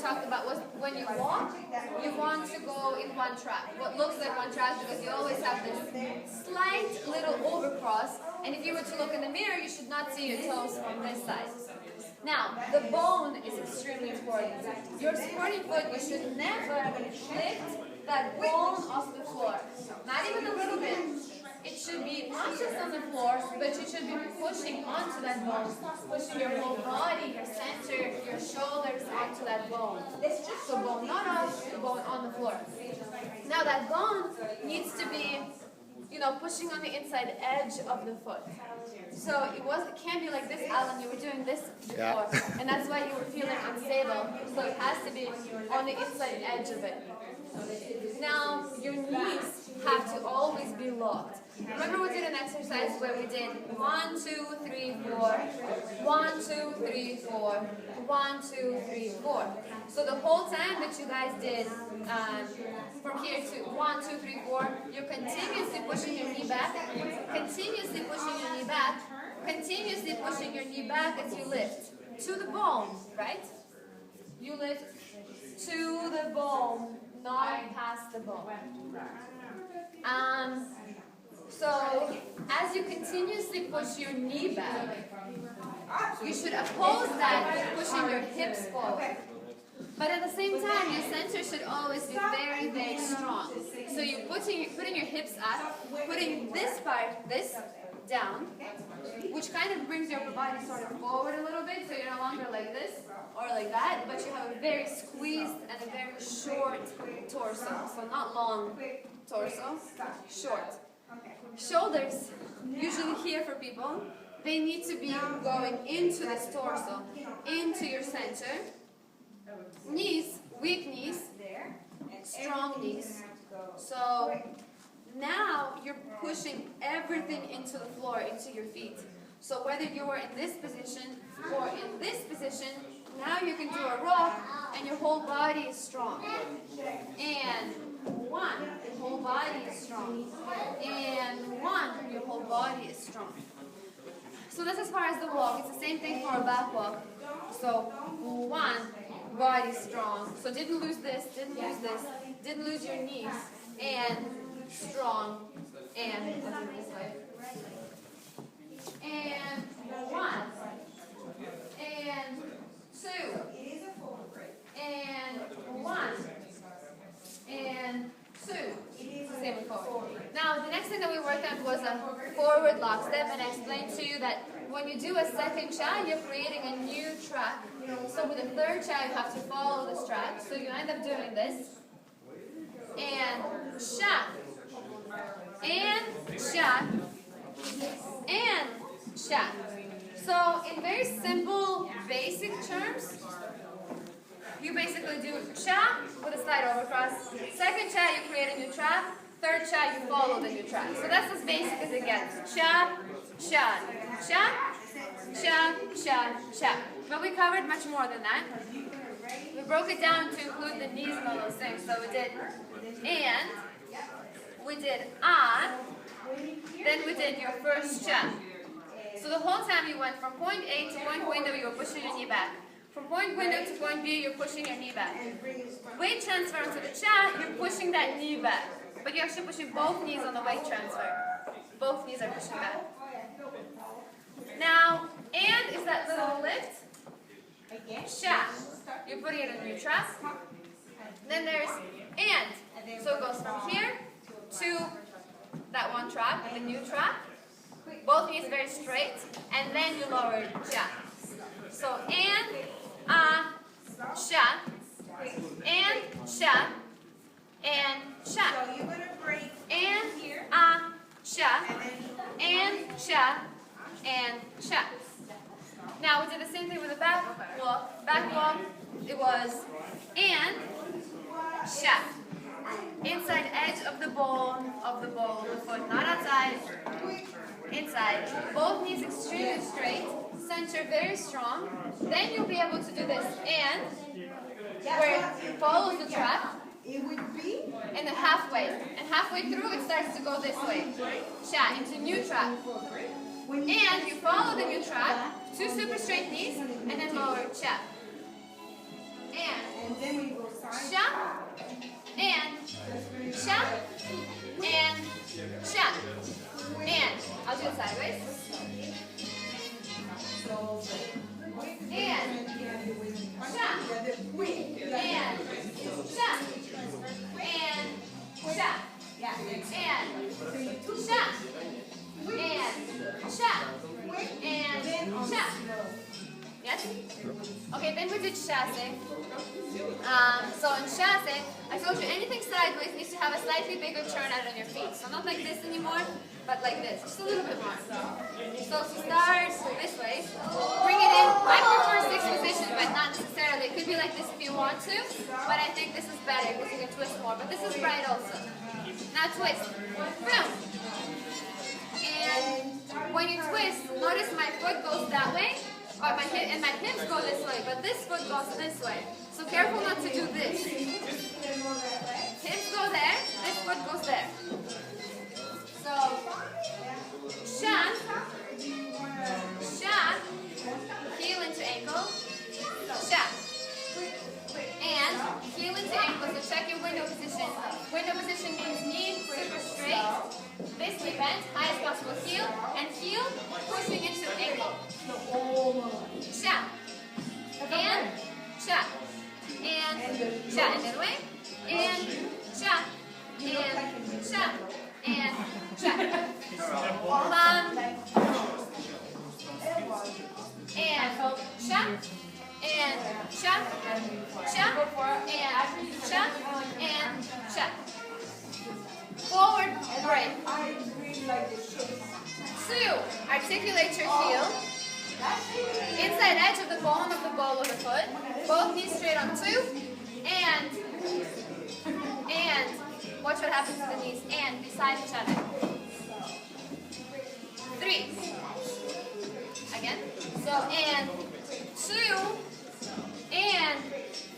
talked about was when you walk, you want to go in one track. What looks like one track because you always have this slight little overcross. And if you were to look in the mirror, you should not see your toes from this side. Now, the bone is extremely important. Your supporting foot, you should never lift that bone off the floor. Not even a little bit. It should be not just on the floor, but you should be pushing onto that bone, pushing your whole body, your center, your shoulders onto that bone. So bone not off, bone on the floor. Now that bone needs to be, pushing on the inside edge of the foot. So it can't be like this, Alan. You were doing this before, and that's why you were feeling unstable. So it has to be on the inside edge of it. Now your knees have to always be locked. Remember we did an exercise where we did 1, 2, 3, 4, 1, 2, 3, 4, 1, 2, 3, 4. So the whole time that you guys did from here to 1, 2, 3, 4, you're continuously pushing your knee back, continuously pushing your knee back, continuously pushing your knee back as you lift to the bone, right? You lift to the bone, not past the bone. So as you continuously push your knee back, you should oppose that with pushing your hips forward. But at the same time, your center should always be very, very strong. So you're putting your hips up, putting this down, which kind of brings your body sort of forward a little bit, so you're no longer like this or like that, but you have a very squeezed and a very short torso. So not long torso, short. Shoulders, usually here for people, they need to be going into this torso, into your center. Knees, weak knees, strong knees. So now you're pushing everything into the floor, into your feet. So whether you are in this position or in this position, now you can do a rock and your whole body is strong. And 1, your whole body is strong. And 1, your whole body is strong. So that's as far as the walk. It's the same thing for a back walk. So 1, body strong. So didn't lose this, didn't lose your knees. And strong. And let's do it this way. And 1. And 2. And 1. And 2. Same forward. Now the next thing that we worked on was a forward lock step, and I explained to you that when you do a second cha, you're creating a new track. So with a third cha, you have to follow this track. So you end up doing this. And cha. And cha. And cha. So in very simple, basic terms, you basically do cha with a slight overcross. Second cha, you create a new track. Third cha, you follow the new track. So that's as basic as it gets. Cha, cha, cha, cha, cha, cha. But we covered much more than that. We broke it down to include the knees and all those things. So we did and, we did then we did your first cha. So the whole time you went from point A to point window, you were pushing your knee back. From point window to point B, you're pushing your knee back. Weight transfer to the cha, you're pushing that knee back. But you're actually pushing both knees on the weight transfer. Both knees are pushing back. Now, and is that little lift. Cha. You're putting it in a new track. Then there's and. So it goes from here to that one track, the new track. Both knees very straight. And then you lower cha. So and, cha. And, cha. And cha. So you're going to break and here, cha, and cha, and cha. Now we did the same thing with the back walk. Back walk, it was and cha. Inside edge of the bone of the foot, not outside. Inside. Both knees extremely straight. Center very strong. Then you'll be able to do this and where it follows the track. it would be, And then halfway. And halfway through, it starts to go this way. Cha, into new track. And you follow the new track, 2 super straight knees, and then lower cha. And sha, and sha, and sha. And I'll do it sideways. And sha, and sha, and sha, and sha, and sha, and sha. Yes? Okay, then we do chasse. So in chasse, I told you anything sideways needs to have a slightly bigger turnout on your feet. So not like this anymore, but like this. Just a little bit more. So to start this way, bring it in. I prefer 6 position, but not necessarily. It could be like this if you want to, but I think this is better because you can twist more. But this is right also. Now twist. Boom. And when you twist, notice my foot goes that way. But my hips go this way, but this foot goes this way. So careful not to do this. Hips go there, this foot goes there. So, sha, sha, heel into ankle, sha. And heel into ankle, so check your window position. Window position means knee super straight, this knee bent, highest possible heel, and heel pushing into ankle. Sha, and sha, and sha, and the other way, and sha, and sha, and sha. And sha, and sha, sha, and sha, and sha. Forward break. Two, articulate your heel. Inside edge of the bone of the ball of the foot. Both knees straight on 2. And watch what happens to the knees. And beside each other. 3. Again. So and 2. And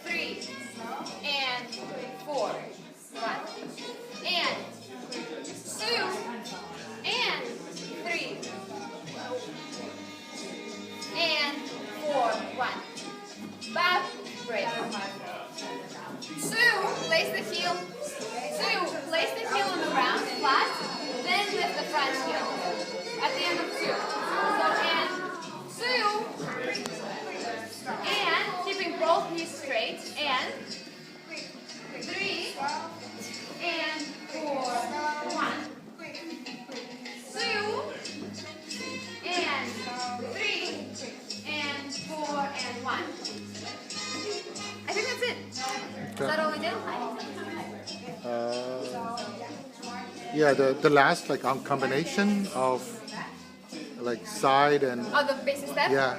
3. And 4. 1. And 2. And 3. And 4, 1. Back, break. 2, place the heel. 2, place the heel on the ground, flat. Then lift the front heel. At the end of 2. So, and 2. And keeping both knees straight. And 3. And 4, 1. 2. And 3. And 4 and 1. I think that's it. Is that all we did? Yeah, the last like combination of like side and Oh, the basic step? yeah.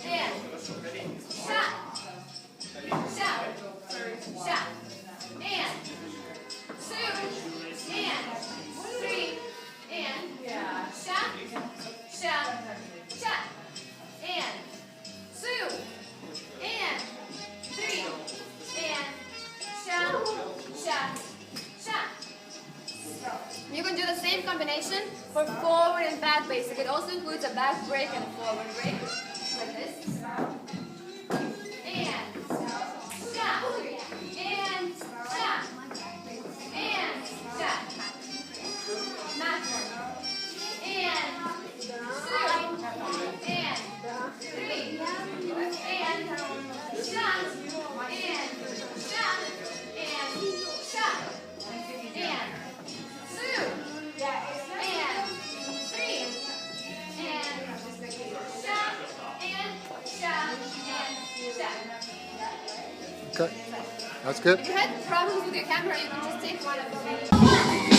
And sha, sha, sha, and 2, and 3, and sha, sha, sha, and 2, and 3, and sha, sha, sha. You can do the same combination for forward and back basic. It also includes a back break and a forward break, like this. And sha, and sha, and sha. Not one. And 2, and 3, and sha, and sha, and sha, and 2, and 3, and sha, and sha, and sha. Okay, that's good. If you had problems with your camera, you can just take one of the